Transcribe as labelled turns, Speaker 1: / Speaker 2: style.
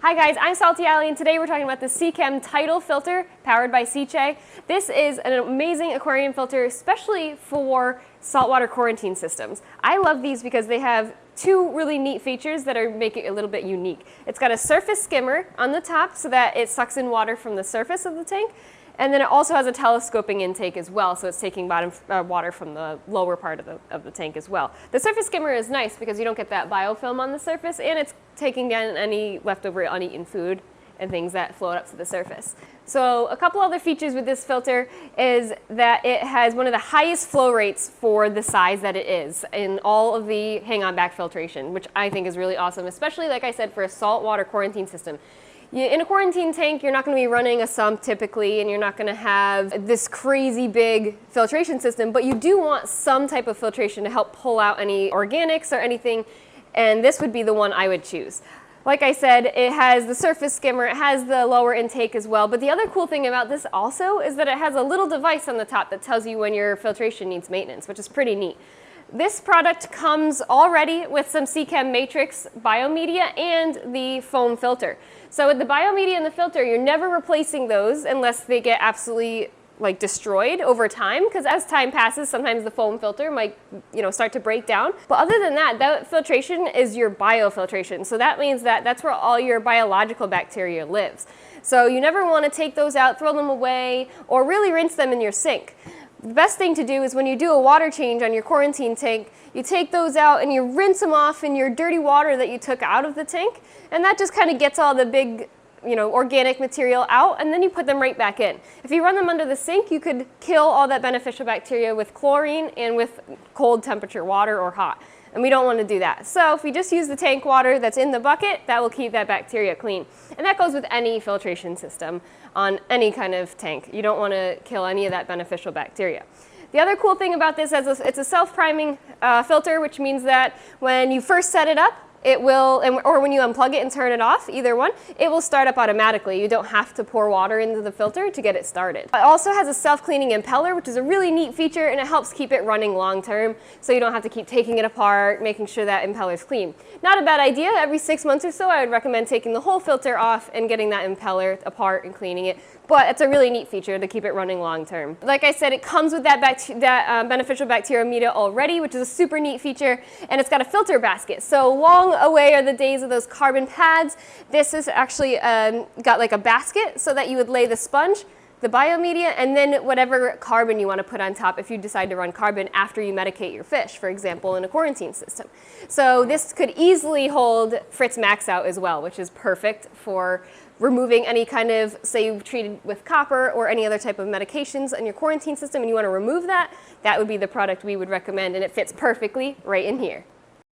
Speaker 1: Hi guys, I'm Salty Alley, and today we're talking about the Seachem Tidal filter powered by Seachem. This is an amazing aquarium filter, especially for saltwater quarantine systems. I love these because they have two really neat features that make it a little bit unique. It's got a surface skimmer on the top so that it sucks in water from the surface of the tank. And then it also has a telescoping intake as well, so it's taking water from the lower part of the tank as well. The surface skimmer is nice because you don't get that biofilm on the surface, and it's taking down any leftover uneaten food and things that float up to the surface. So a couple other features with this filter is that it has one of the highest flow rates for the size that it is in all of the hang-on back filtration, which I think is really awesome, especially, like I said, for a saltwater quarantine system. In a quarantine tank, you're not going to be running a sump typically, and you're not going to have this crazy big filtration system, but you do want some type of filtration to help pull out any organics or anything, and this would be the one I would choose. Like I said, it has the surface skimmer, it has the lower intake as well, but the other cool thing about this also is that it has a little device on the top that tells you when your filtration needs maintenance, which is pretty neat. This product comes already with some Seachem Matrix biomedia and the foam filter. So with the biomedia and the filter, you're never replacing those unless they get absolutely destroyed over time, because as time passes, sometimes the foam filter might start to break down. But other than that, that filtration is your biofiltration. So that means that that's where all your biological bacteria lives. So you never want to take those out, throw them away, or really rinse them in your sink. The best thing to do is when you do a water change on your quarantine tank, you take those out and you rinse them off in your dirty water that you took out of the tank, and that just kind of gets all the big organic material out, and then you put them right back in. If you run them under the sink, you could kill all that beneficial bacteria with chlorine and with cold temperature water or hot. And we don't want to do that. So if we just use the tank water that's in the bucket, that will keep that bacteria clean. And that goes with any filtration system on any kind of tank. You don't want to kill any of that beneficial bacteria. The other cool thing about this is it's a self-priming filter, which means that when you first set it up, it will, or when you unplug it and turn it off, either one, it will start up automatically. You don't have to pour water into the filter to get it started. It also has a self-cleaning impeller, which is a really neat feature, and it helps keep it running long term, so you don't have to keep taking it apart, making sure that impeller is clean. Not a bad idea. Every 6 months or so, I would recommend taking the whole filter off and getting that impeller apart and cleaning it. But it's a really neat feature to keep it running long term. Like I said, it comes with that beneficial bacteria media already, which is a super neat feature, and it's got a filter basket. So long away are the days of those carbon pads. This is actually got like a basket so that you would lay the sponge, the biomedia, and then whatever carbon you want to put on top if you decide to run carbon after you medicate your fish, for example, in a quarantine system. So this could easily hold Fritz Max out as well, which is perfect for removing any kind of, say you've treated with copper or any other type of medications in your quarantine system and you want to remove that, that would be the product we would recommend, and it fits perfectly right in here.